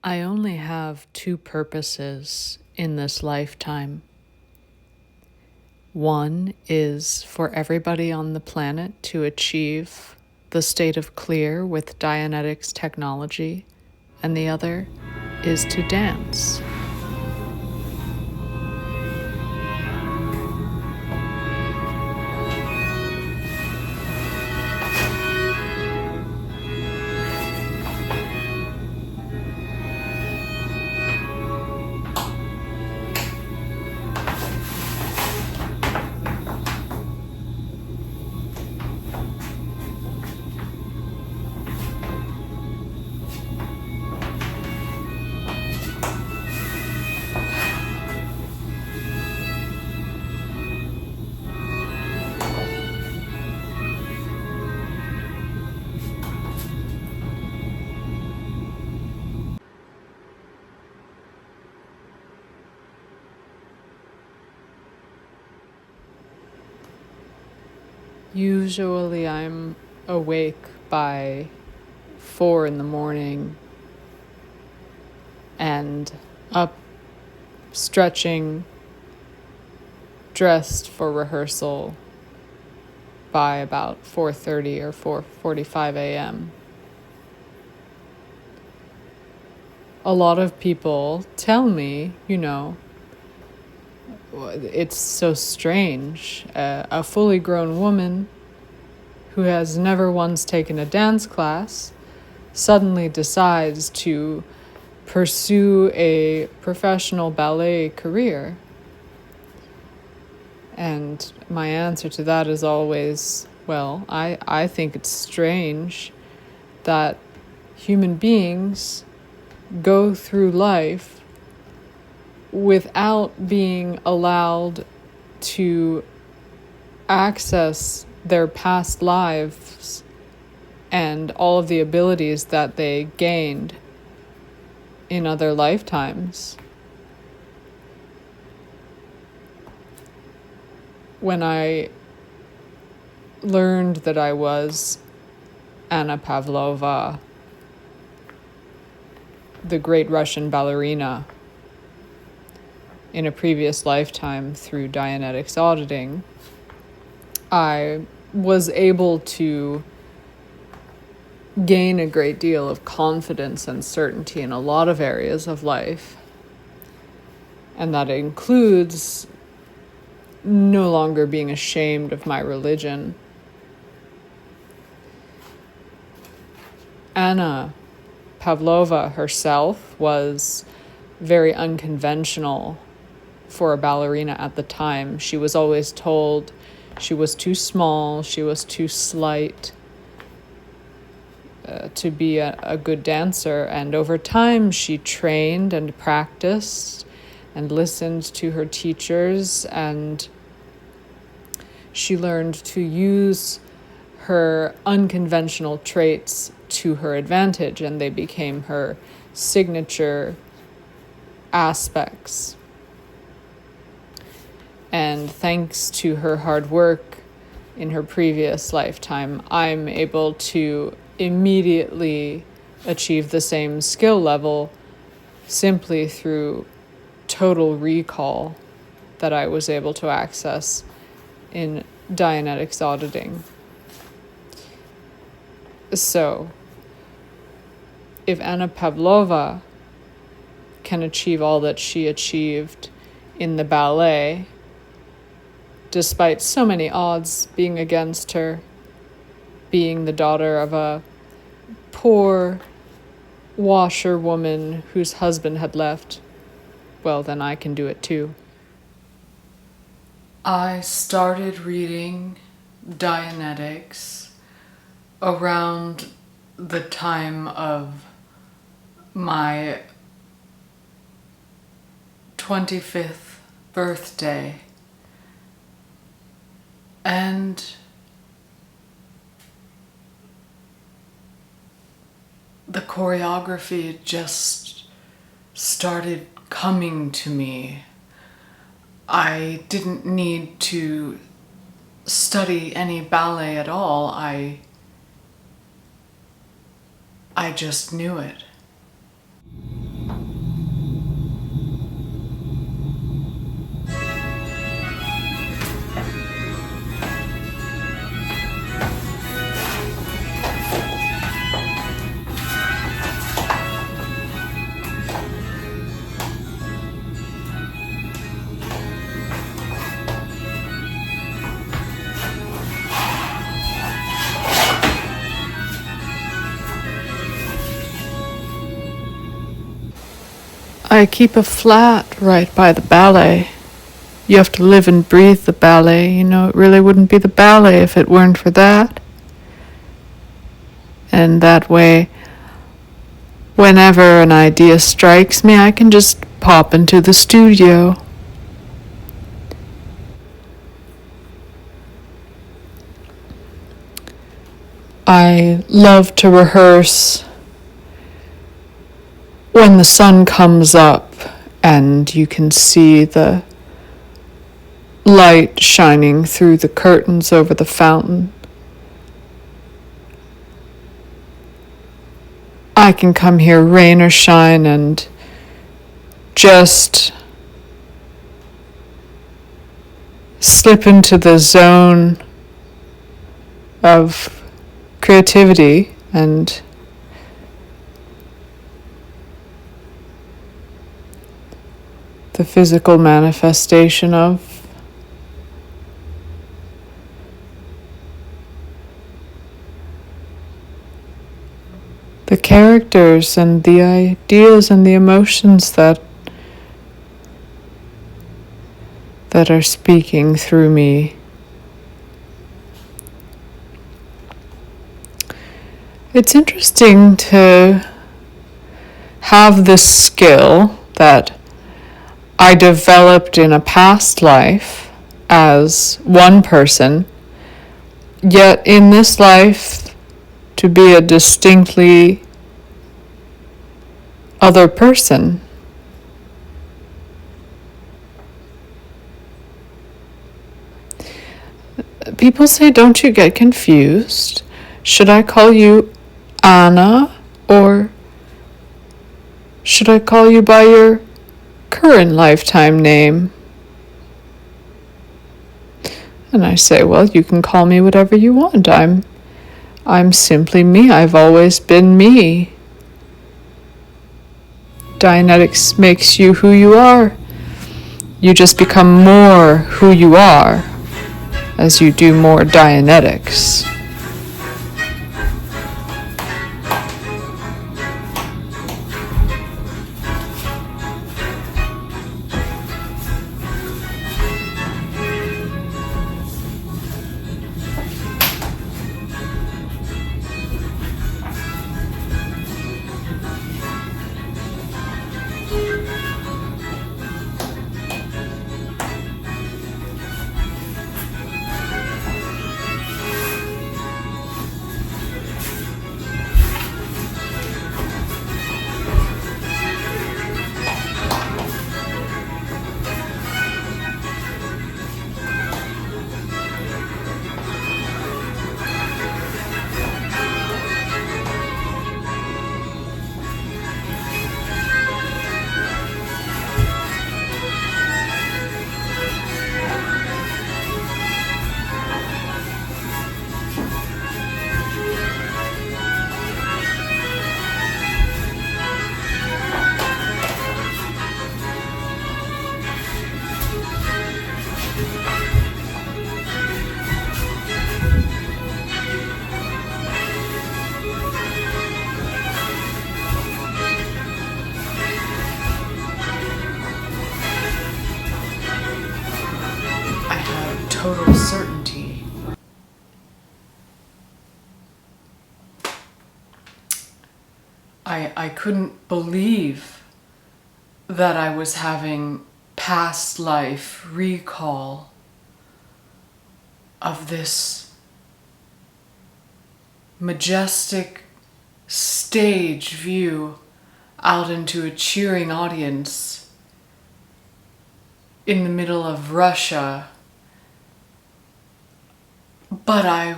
I only have two purposes in this lifetime. One is for everybody on the planet to achieve the state of clear with Dianetics technology, and the other is to dance. Usually I'm awake by 4 a.m. and up, stretching, dressed for rehearsal by about 4:30 or 4:45 a.m. A lot of people tell me, it's so strange. A fully grown woman who has never once taken a dance class suddenly decides to pursue a professional ballet career. And my answer to that is always, well, I think it's strange that human beings go through life without being allowed to access their past lives and all of the abilities that they gained in other lifetimes. When I learned that I was Anna Pavlova, the great Russian ballerina, in a previous lifetime through Dianetics auditing, I was able to gain a great deal of confidence and certainty in a lot of areas of life. And that includes no longer being ashamed of my religion. Anna Pavlova herself was very unconventional for a ballerina at the time. She was always told she was too small, she was too slight to be a good dancer. And over time, she trained and practiced and listened to her teachers, and she learned to use her unconventional traits to her advantage, and they became her signature aspects. And thanks to her hard work in her previous lifetime, I'm able to immediately achieve the same skill level simply through total recall that I was able to access in Dianetics auditing. So, if Anna Pavlova can achieve all that she achieved in the ballet, despite so many odds being against her, being the daughter of a poor washerwoman whose husband had left, well, then I can do it too. I started reading Dianetics around the time of my 25th birthday. And the choreography just started coming to me. I didn't need to study any ballet at all. I just knew it. I keep a flat right by the ballet. You have to live and breathe the ballet. You know, it really wouldn't be the ballet if it weren't for that. And that way, whenever an idea strikes me, I can just pop into the studio. I love to rehearse when the sun comes up and you can see the light shining through the curtains over the fountain. I can come here rain or shine and just slip into the zone of creativity and the physical manifestation of the characters and the ideas and the emotions that are speaking through me. It's interesting to have this skill that I developed in a past life as one person, yet in this life to be a distinctly other person. People say, don't you get confused? Should I call you Anna, or should I call you by your current lifetime name? And I say, well, you can call me whatever you want. I'm simply me. I've always been me. Dianetics makes you who you are. You just become more who you are as you do more Dianetics. Total certainty. I couldn't believe that I was having past life recall of this majestic stage view out into a cheering audience in the middle of Russia. But I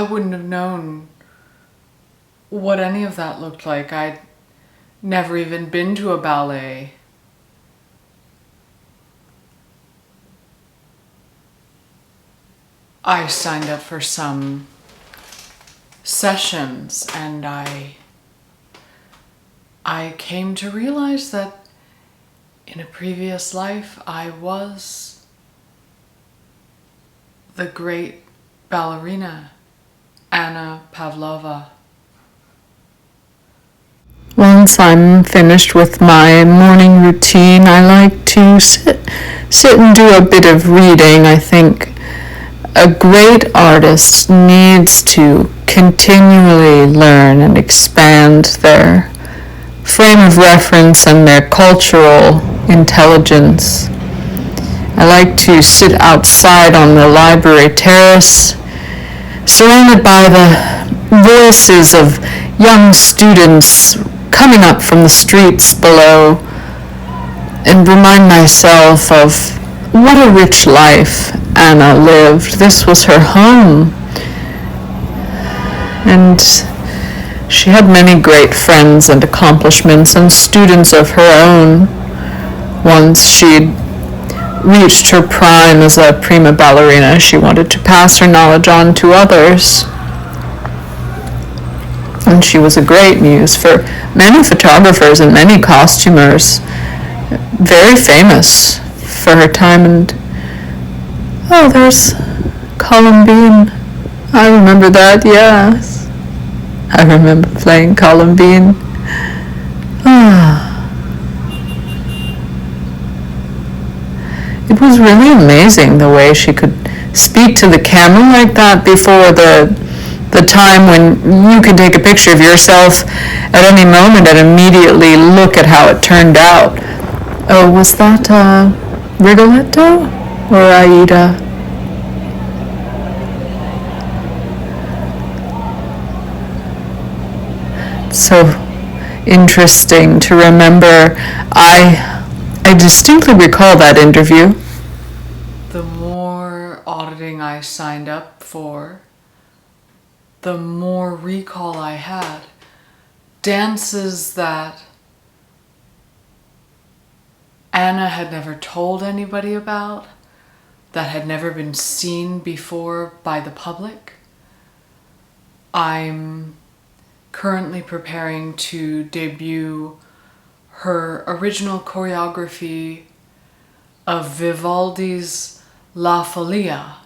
wouldn't have known what any of that looked like. I'd never even been to a ballet. I signed up for some sessions and I came to realize that in a previous life I was the great ballerina Anna Pavlova. Once I'm finished with my morning routine, I like to sit and do a bit of reading. I think a great artist needs to continually learn and expand their frame of reference and their cultural intelligence. I like to sit outside on the library terrace, surrounded by the voices of young students coming up from the streets below, and remind myself of what a rich life Anna lived. This was her home, and she had many great friends and accomplishments and students of her own. Once she'd reached her prime as a prima ballerina, she wanted to pass her knowledge on to others. And she was a great muse for many photographers and many costumers, very famous for her time. And oh, there's Columbine. I remember that, yes. I remember playing Columbine. It was really amazing the way she could speak to the camera like that before the time when you could take a picture of yourself at any moment and immediately look at how it turned out. Oh, was that Rigoletto or Aida? It's so interesting to remember. I distinctly recall that interview. The more auditing I signed up for, the more recall I had. Dances that Anna had never told anybody about, that had never been seen before by the public. I'm currently preparing to debut her original choreography of Vivaldi's La Follia.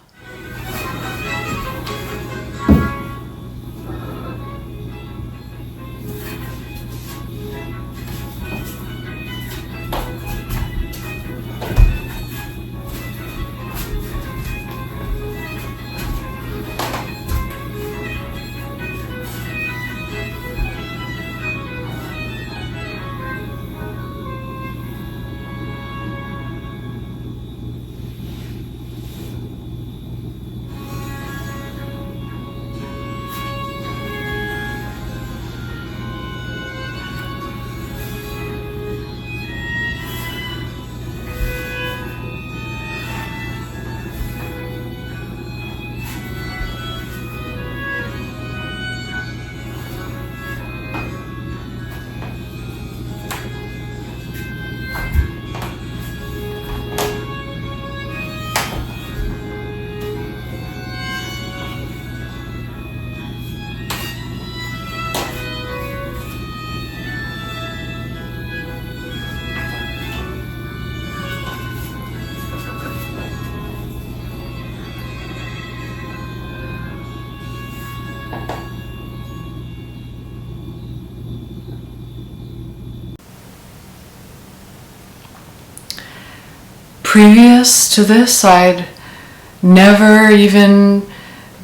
Previous to this, I'd never even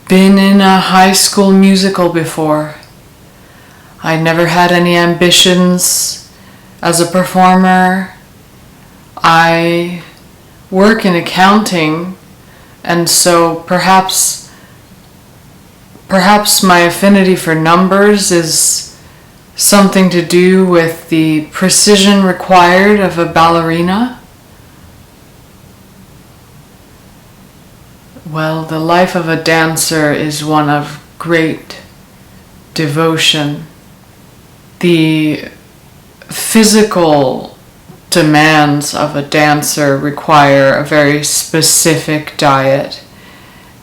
been in a high school musical before. I'd never had any ambitions as a performer. I work in accounting, and so perhaps my affinity for numbers is something to do with the precision required of a ballerina. Well, the life of a dancer is one of great devotion. The physical demands of a dancer require a very specific diet,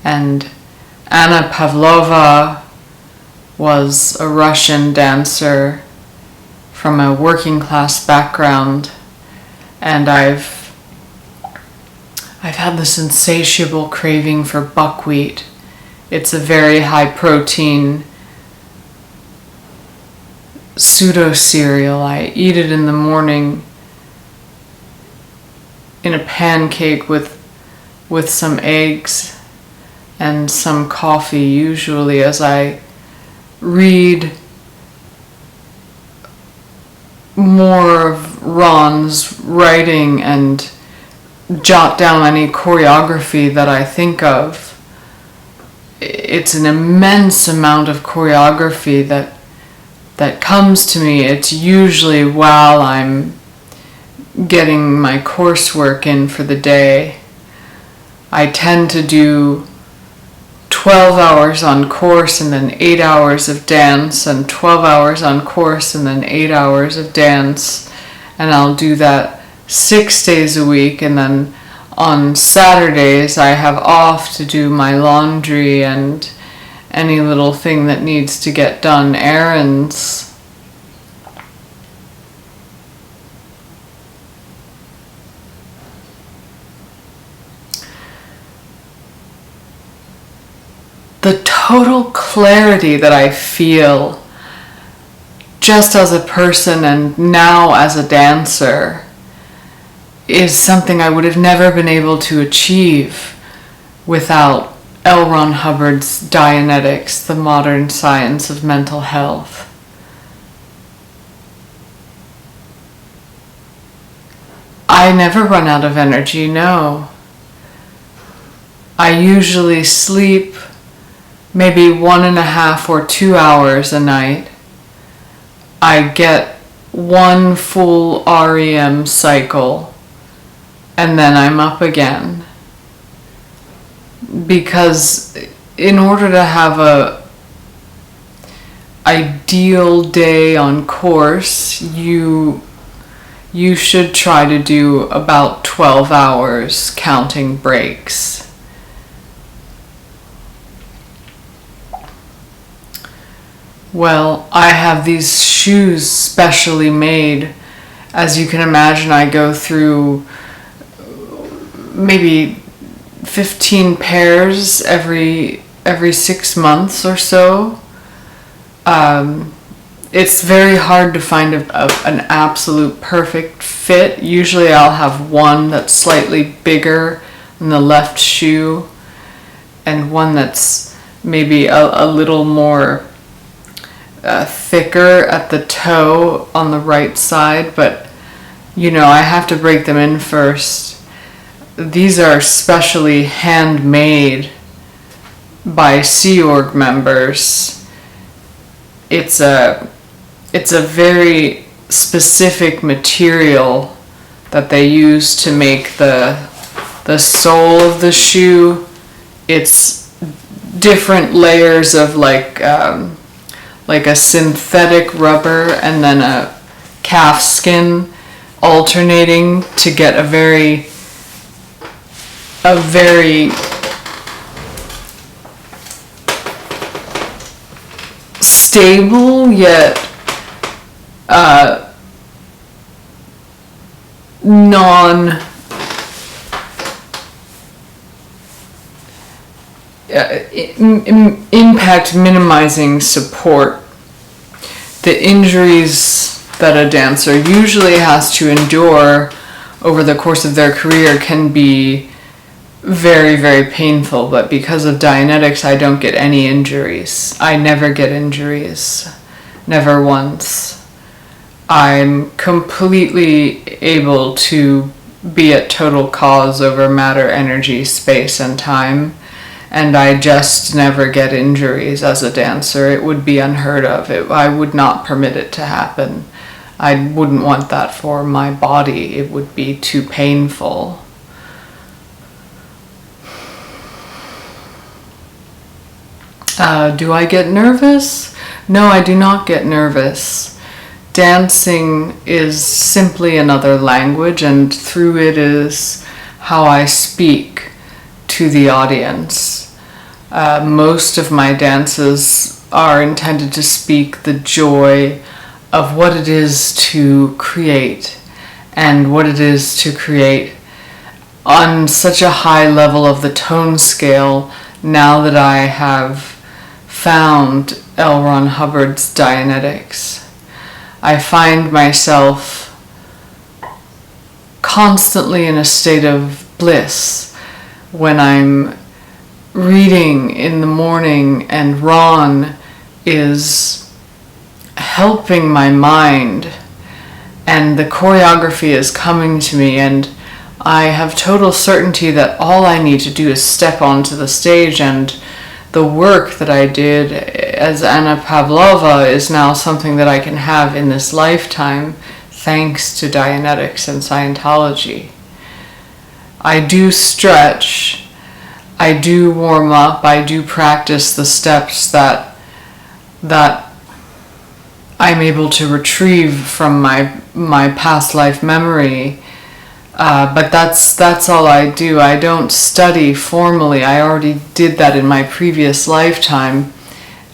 and Anna Pavlova was a Russian dancer from a working class background, and I've had this insatiable craving for buckwheat. It's a very high protein pseudo cereal. I eat it in the morning in a pancake with some eggs and some coffee, usually, as I read more of Ron's writing and jot down any choreography that I think of. It's an immense amount of choreography that comes to me. It's usually while I'm getting my coursework in for the day. I tend to do 12 hours on course and then 8 hours of dance, and 12 hours on course and then 8 hours of dance, and I'll do that 6 days a week, and then on Saturdays I have off to do my laundry and any little thing that needs to get done, errands. The total clarity that I feel just as a person and now as a dancer is something I would have never been able to achieve without L. Ron Hubbard's Dianetics, the modern science of mental health. I never run out of energy, no. I usually sleep maybe 1.5 or 2 hours a night. I get one full REM cycle and then I'm up again. Because in order to have a ideal day on course, you should try to do about 12 hours counting breaks. Well, I have these shoes specially made. As you can imagine, I go through maybe 15 pairs every 6 months or so. It's very hard to find an absolute perfect fit. Usually I'll have one that's slightly bigger in the left shoe and one that's maybe a little more thicker at the toe on the right side, but I have to break them in first. These are specially handmade by Sea Org members. It's a very specific material that they use to make the sole of the shoe. It's different layers of like a synthetic rubber and then a calf skin alternating to get a very stable yet impact minimizing support. The injuries that a dancer usually has to endure over the course of their career can be very, very painful, but because of Dianetics, I don't get any injuries. I never get injuries. Never once. I'm completely able to be at total cause over matter, energy, space, and time, and I just never get injuries as a dancer. It would be unheard of. I would not permit it to happen. I wouldn't want that for my body. It would be too painful. Do I get nervous? No, I do not get nervous. Dancing is simply another language, and through it is how I speak to the audience. Most of my dances are intended to speak the joy of what it is to create, and what it is to create on such a high level of the tone scale now that I have found L. Ron Hubbard's Dianetics. I find myself constantly in a state of bliss when I'm reading in the morning and Ron is helping my mind and the choreography is coming to me and I have total certainty that all I need to do is step onto the stage, and the work that I did as Anna Pavlova is now something that I can have in this lifetime thanks to Dianetics and Scientology. I do stretch, I do warm up, I do practice the steps that I'm able to retrieve from my past life memory. But that's all I do. I don't study formally. I already did that in my previous lifetime.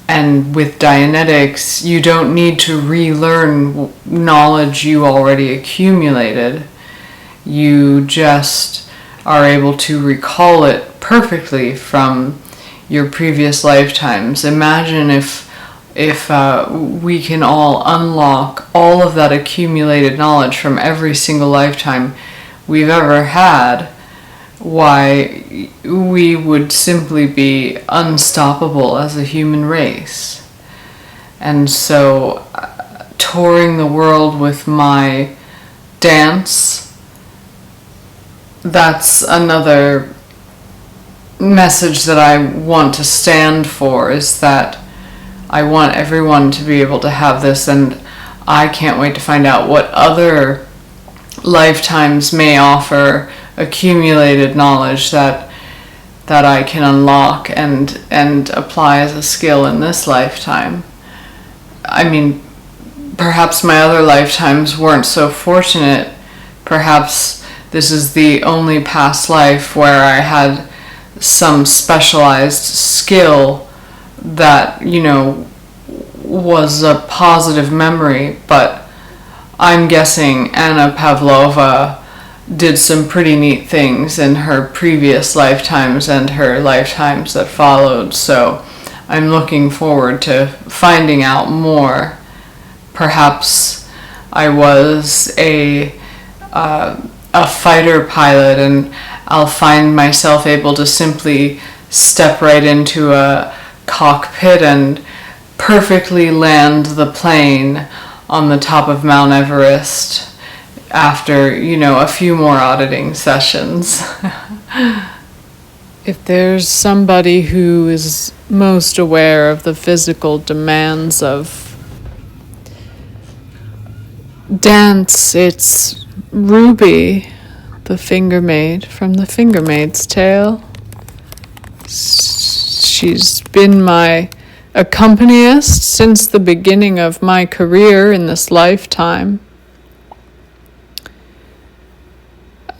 And with Dianetics, you don't need to relearn knowledge you already accumulated. You just are able to recall it perfectly from your previous lifetimes. Imagine if we can all unlock all of that accumulated knowledge from every single lifetime we've ever had, why we would simply be unstoppable as a human race. And so touring the world with my dance, that's another message that I want to stand for, is that I want everyone to be able to have this, and I can't wait to find out what other lifetimes may offer accumulated knowledge that I can unlock and apply as a skill in this lifetime. I mean, perhaps my other lifetimes weren't so fortunate. Perhaps this is the only past life where I had some specialized skill that, was a positive memory, but I'm guessing Anna Pavlova did some pretty neat things in her previous lifetimes and her lifetimes that followed, so I'm looking forward to finding out more. Perhaps I was a fighter pilot and I'll find myself able to simply step right into a cockpit and perfectly land the plane on the top of Mount Everest after, a few more auditing sessions. If there's somebody who is most aware of the physical demands of dance, it's Ruby, the finger maid from The Finger Maid's Tale. She's been my accompanist since the beginning of my career in this lifetime.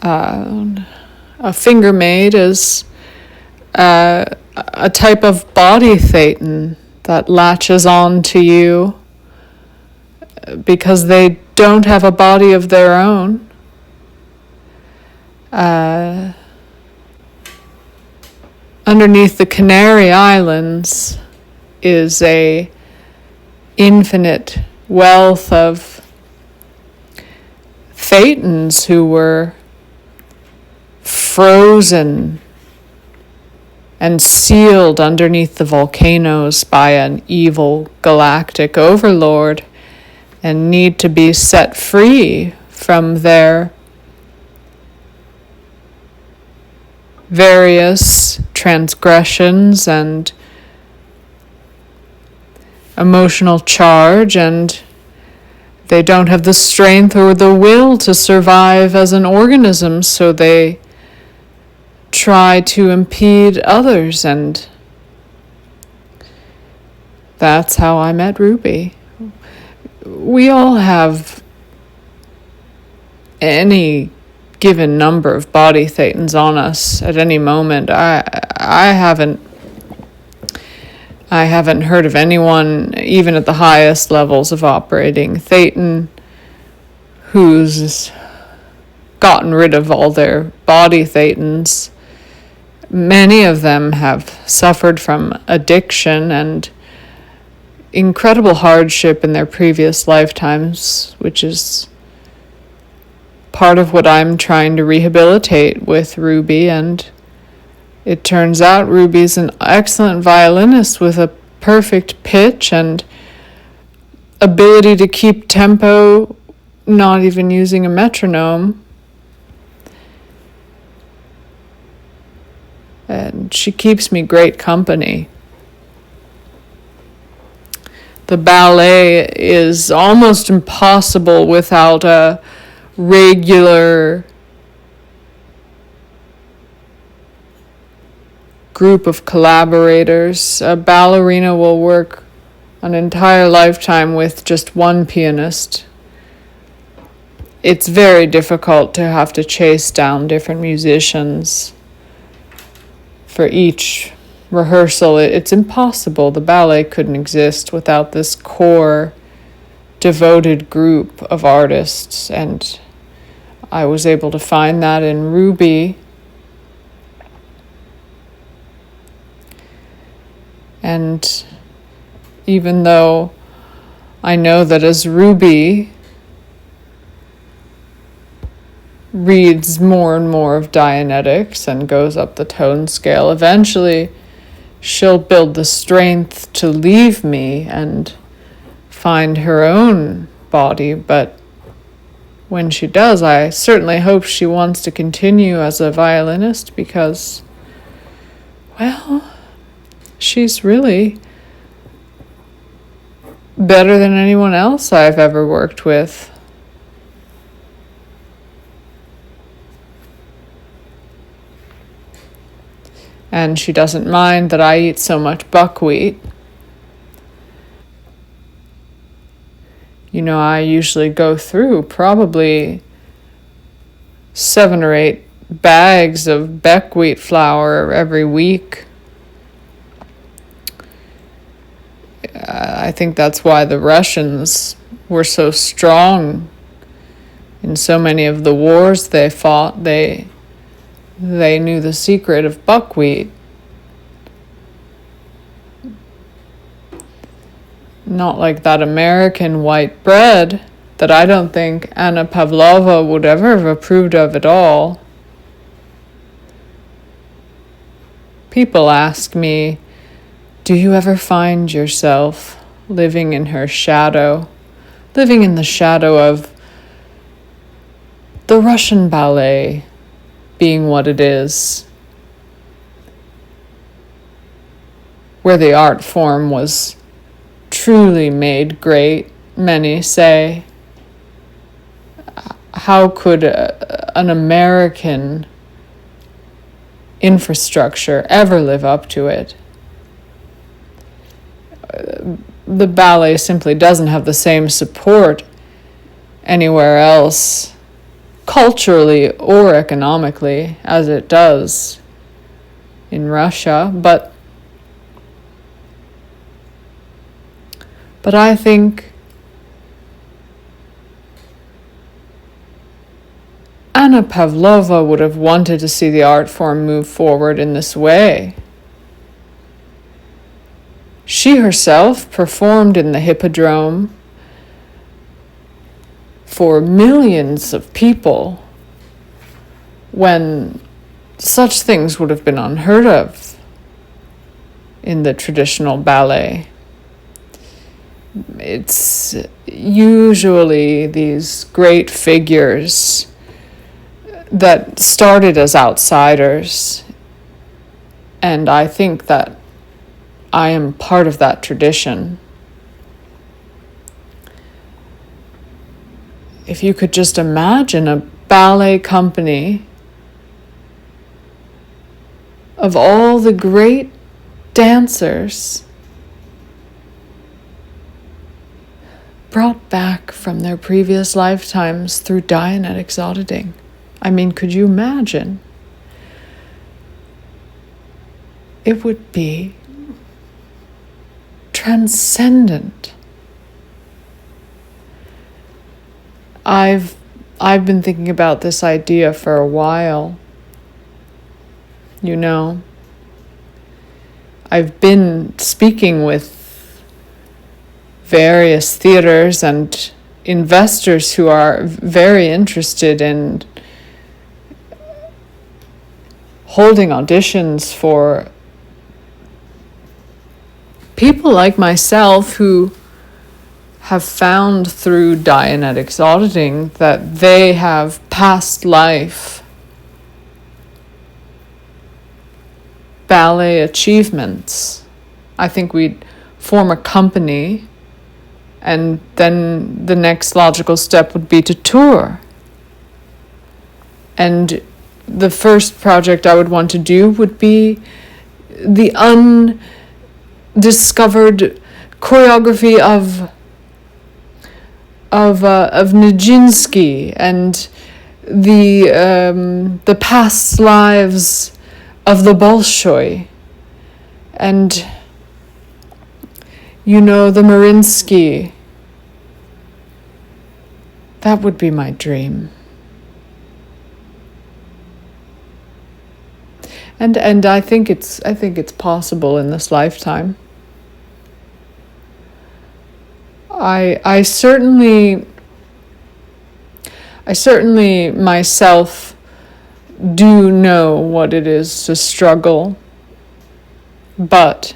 A finger maid is a type of body thetan that latches on to you because they don't have a body of their own. Underneath the Canary Islands is a infinite wealth of thetans who were frozen and sealed underneath the volcanoes by an evil galactic overlord and need to be set free from their various transgressions and emotional charge, and they don't have the strength or the will to survive as an organism, so they try to impede others, and that's how I met Ruby. We all have any given number of body thetans on us at any moment. I haven't heard of anyone, even at the highest levels of operating thetan, who's gotten rid of all their body thetans. Many of them have suffered from addiction, and incredible hardship in their previous lifetimes, which is part of what I'm trying to rehabilitate with Ruby. And it turns out Ruby's an excellent violinist with a perfect pitch and ability to keep tempo, not even using a metronome. And she keeps me great company. The ballet is almost impossible without a regular group of collaborators. A ballerina will work an entire lifetime with just one pianist. It's very difficult to have to chase down different musicians for each rehearsal. It's impossible. The ballet couldn't exist without this core devoted group of artists, and I was able to find that in Ruby. And even though I know that as Ruby reads more and more of Dianetics and goes up the tone scale, eventually she'll build the strength to leave me and find her own body. But when she does, I certainly hope she wants to continue as a violinist, because, well, she's really better than anyone else I've ever worked with. And she doesn't mind that I eat so much buckwheat. You know, I usually go through probably 7 or 8 bags of buckwheat flour every week. I think that's why the Russians were so strong in so many of the wars they fought. They knew the secret of buckwheat. Not like that American white bread that I don't think Anna Pavlova would ever have approved of at all. People ask me, do you ever find yourself living in her shadow, living in the shadow of the Russian ballet being what it is, where the art form was truly made great, many say? How could an American infrastructure ever live up to it? The ballet simply doesn't have the same support anywhere else, culturally or economically, as it does in Russia. But I think Anna Pavlova would have wanted to see the art form move forward in this way. She herself performed in the Hippodrome for millions of people when such things would have been unheard of in the traditional ballet. It's usually these great figures that started as outsiders, and I think that I am part of that tradition. If you could just imagine a ballet company of all the great dancers brought back from their previous lifetimes through Dianetics auditing. I mean, could you imagine? It would be transcendent. I've been thinking about this idea for a while. You know, I've been speaking with various theaters and investors who are very interested in holding auditions for people like myself who have found through Dianetics auditing that they have past life ballet achievements. I think we'd form a company, and then the next logical step would be to tour. And the first project I would want to do would be the undiscovered choreography of Nijinsky and the past lives of the Bolshoi, and the Marinsky. That would be my dream. And I think it's possible in this lifetime. I certainly myself do know what it is to struggle, but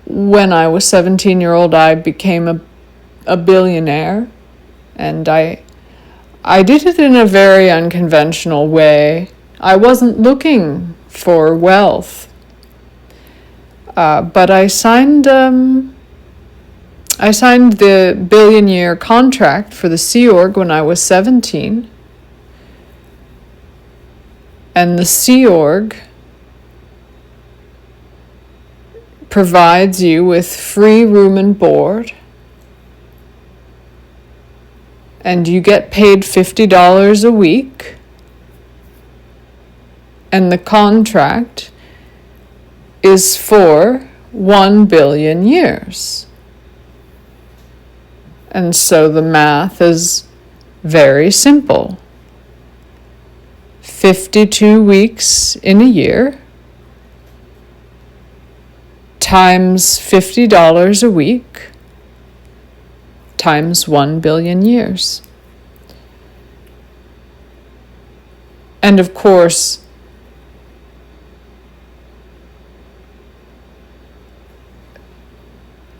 when I was 17-year-old, I became a billionaire, and I did it in a very unconventional way. I wasn't looking for wealth, but I signed the billion-year contract for the Sea Org when I was 17. And the Sea Org provides you with free room and board, and you get paid $50 a week, and the contract is for 1 billion years. And so the math is very simple. 52 weeks in a year times $50 a week times 1 billion years. And of course,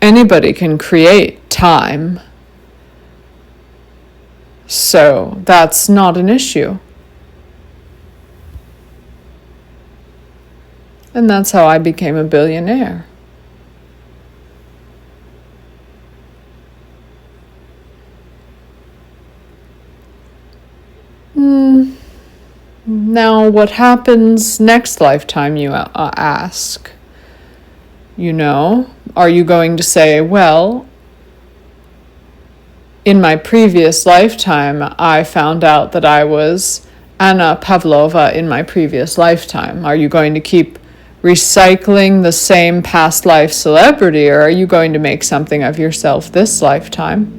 anybody can create time, so that's not an issue. And that's how I became a billionaire. Now, what happens next lifetime, you ask? Are you going to say, well, in my previous lifetime, I found out that I was Anna Pavlova in my previous lifetime? Are you going to keep recycling the same past life celebrity, or are you going to make something of yourself this lifetime?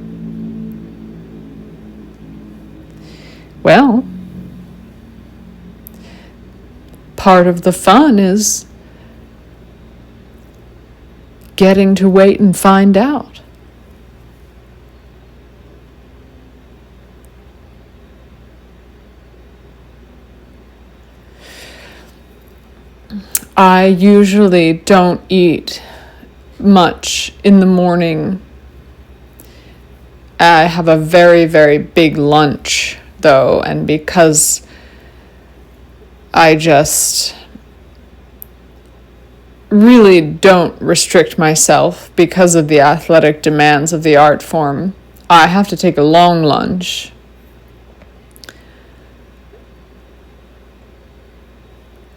Well, part of the fun is getting to wait and find out. I usually don't eat much in the morning. I have a very, very big lunch, though, and because I just really don't restrict myself because of the athletic demands of the art form, I have to take a long lunch.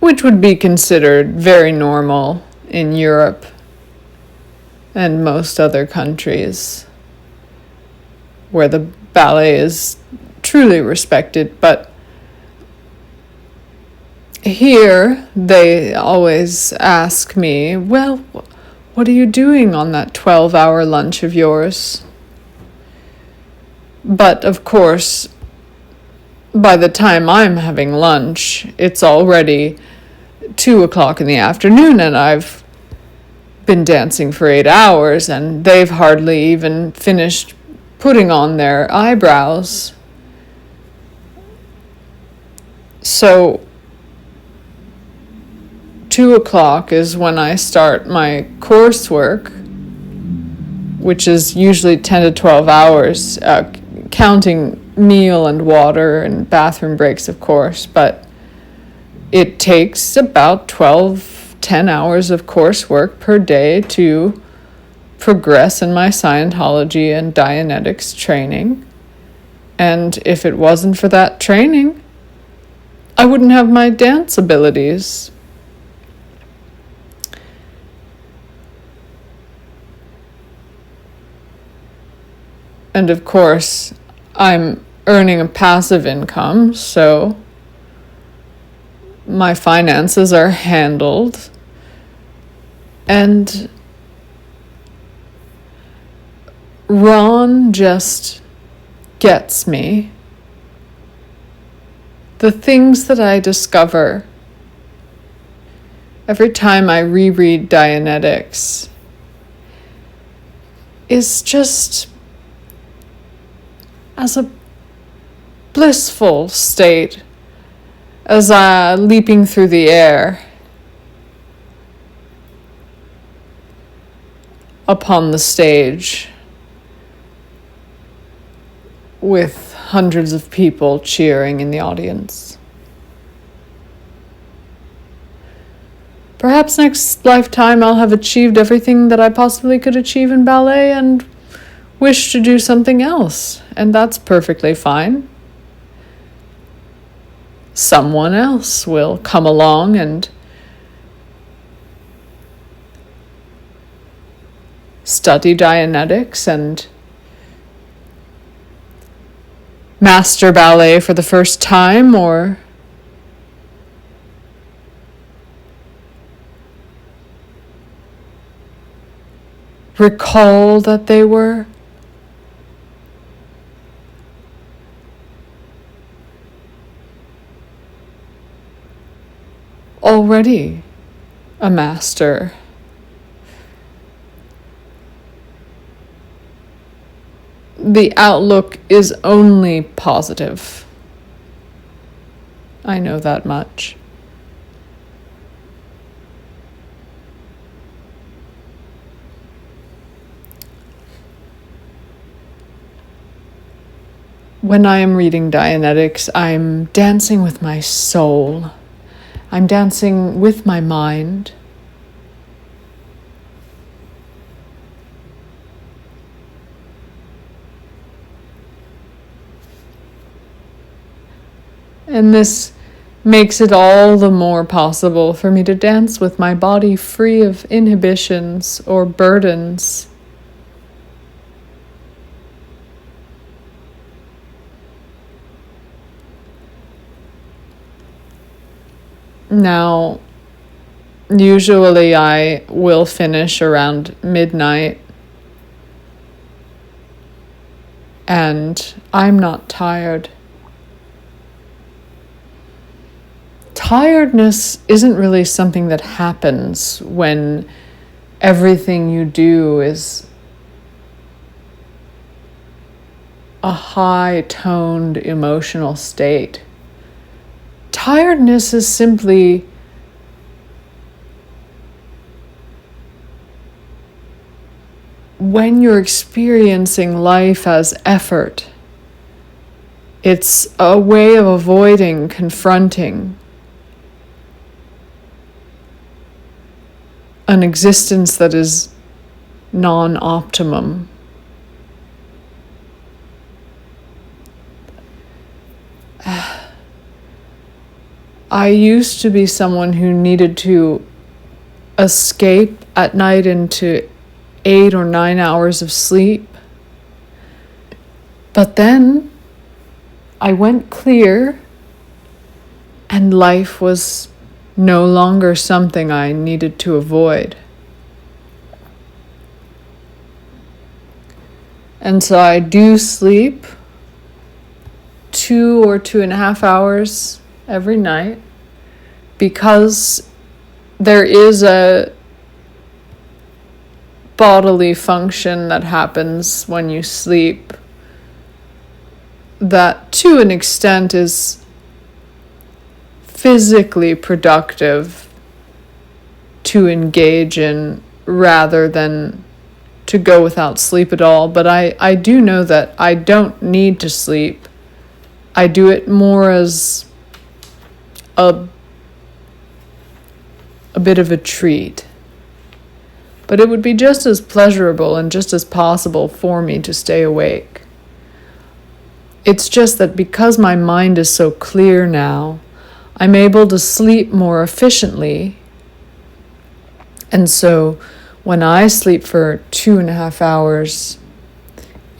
Which would be considered very normal in Europe and most other countries where the ballet is truly respected. But here they always ask me, well, what are you doing on that 12-hour lunch of yours? But of course, by the time I'm having lunch, it's already 2 o'clock in the afternoon, and I've been dancing for 8 hours and they've hardly even finished putting on their eyebrows. So 2 o'clock is when I start my coursework, which is usually 10 to 12 hours, counting meal and water and bathroom breaks, of course, but it takes about 10 hours of coursework per day to progress in my Scientology and Dianetics training. And if it wasn't for that training, I wouldn't have my dance abilities. And of course, I'm earning a passive income, so my finances are handled. And Ron just gets me. The things that I discover every time I reread Dianetics is just as a blissful state, as leaping through the air upon the stage with hundreds of people cheering in the audience. Perhaps next lifetime I'll have achieved everything that I possibly could achieve in ballet and wish to do something else, and that's perfectly fine. Someone else will come along and study Dianetics and master ballet for the first time, or recall that they were already a master. The outlook is only positive. I know that much. When I am reading Dianetics, I'm dancing with my soul. I'm dancing with my mind. And this makes it all the more possible for me to dance with my body free of inhibitions or burdens. Now, usually I will finish around midnight, and I'm not tired. Tiredness isn't really something that happens when everything you do is a high-toned emotional state. Tiredness is simply when you're experiencing life as effort. It's a way of avoiding confronting an existence that is non-optimum. I used to be someone who needed to escape at night into 8 or 9 hours of sleep. But then I went clear, and life was no longer something I needed to avoid. And so I do sleep 2 or 2.5 hours every night, because there is a bodily function that happens when you sleep that to an extent is physically productive to engage in rather than to go without sleep at all. But I do know that I don't need to sleep. I do it more as a bit of a treat. But it would be just as pleasurable and just as possible for me to stay awake. It's just that because my mind is so clear now, I'm able to sleep more efficiently. And so when I sleep for 2.5 hours,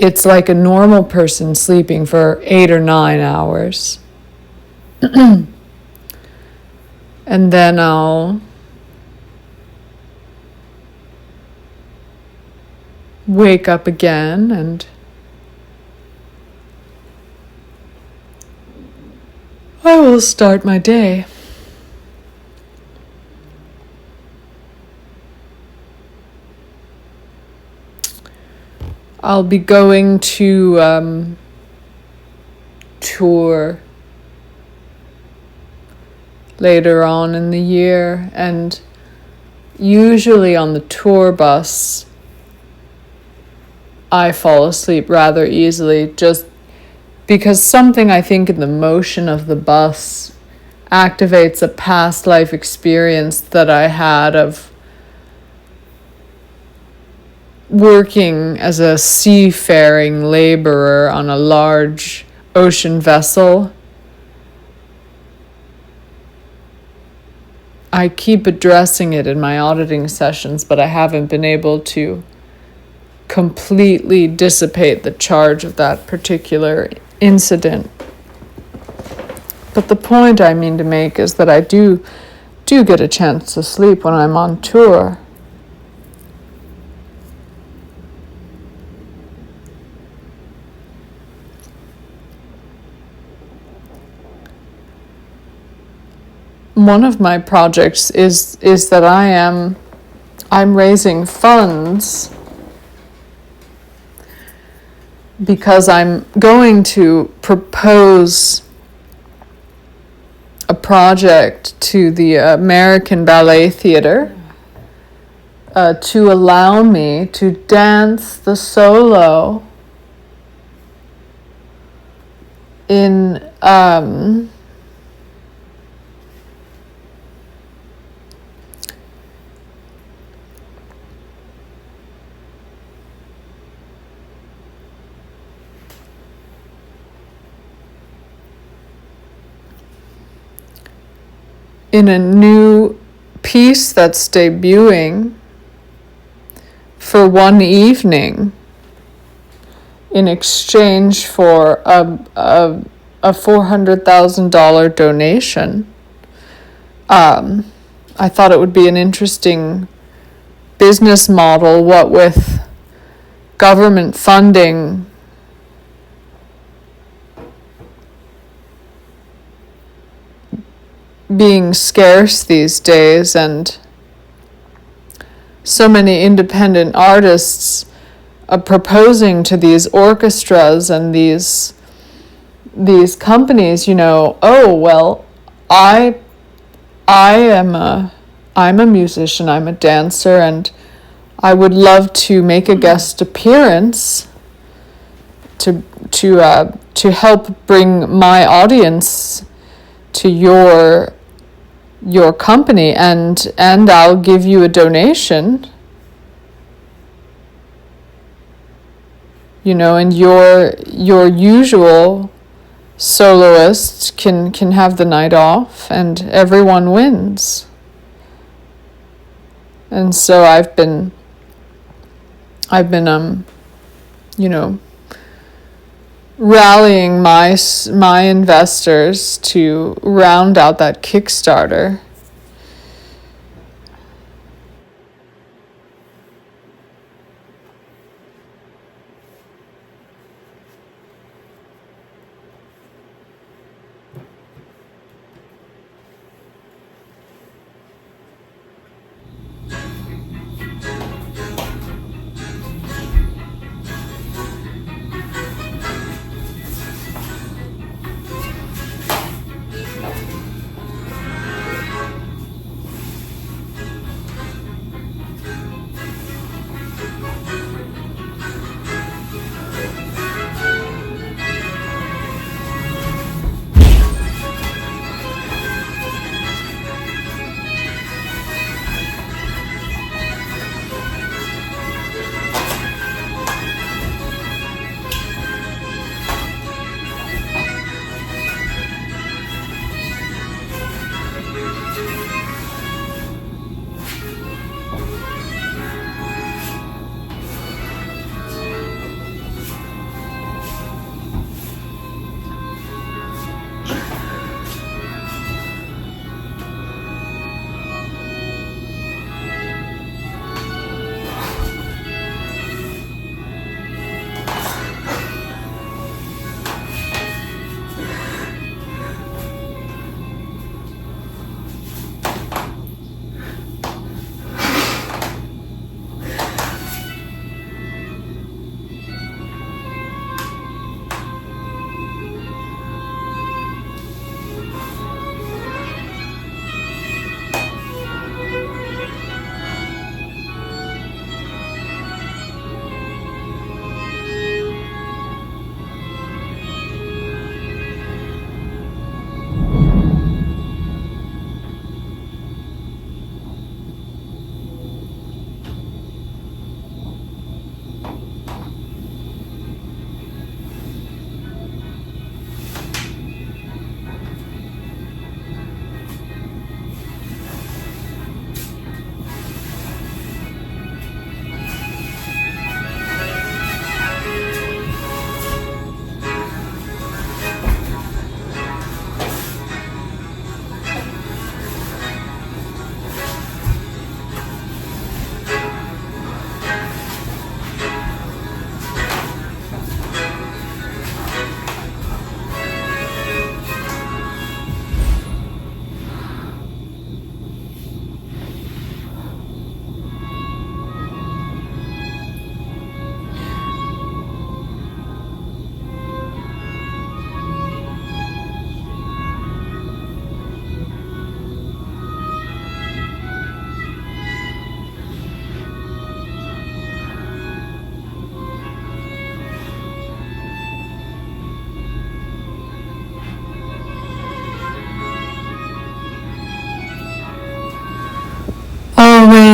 it's like a normal person sleeping for 8 or 9 hours. And then I'll wake up again and I will start my day. I'll be going to tour later on in the year, and usually on the tour bus I fall asleep rather easily, just because something I think in the motion of the bus activates a past life experience that I had of working as a seafaring laborer on a large ocean vessel. I keep addressing it in my auditing sessions, but I haven't been able to completely dissipate the charge of that particular incident. But the point I mean to make is that I do get a chance to sleep when I'm on tour. One of my projects is that I'm raising funds because I'm going to propose a project to the American Ballet Theater to allow me to dance the solo in in a new piece that's debuting for one evening in exchange for a $400,000 donation. I thought it would be an interesting business model, what with government funding being scarce these days and so many independent artists proposing to these orchestras and these companies, oh well, I'm a musician, I'm a dancer, and I would love to make a guest appearance to help bring my audience to your company, and I'll give you a donation, and your usual soloist can have the night off and everyone wins. And so I've been rallying my investors to round out that Kickstarter.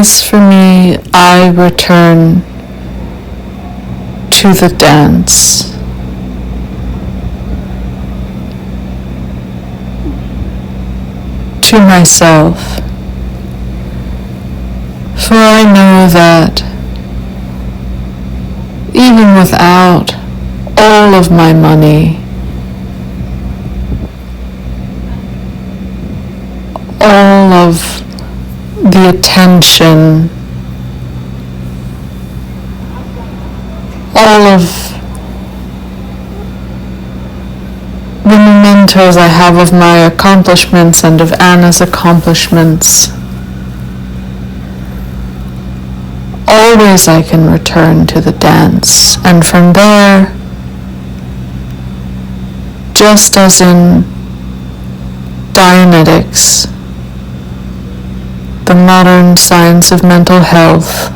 is for me, I return to the dance. To myself. For I know that even without all of my money, all of the attention, all of the mementos I have of my accomplishments and of Anna's accomplishments, always I can return to the dance, and from there, just as in Dianetics, the modern science of mental health,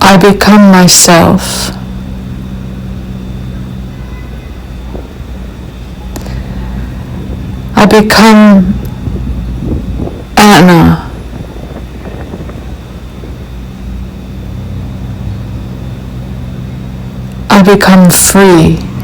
I become myself. I become Anna. I become free.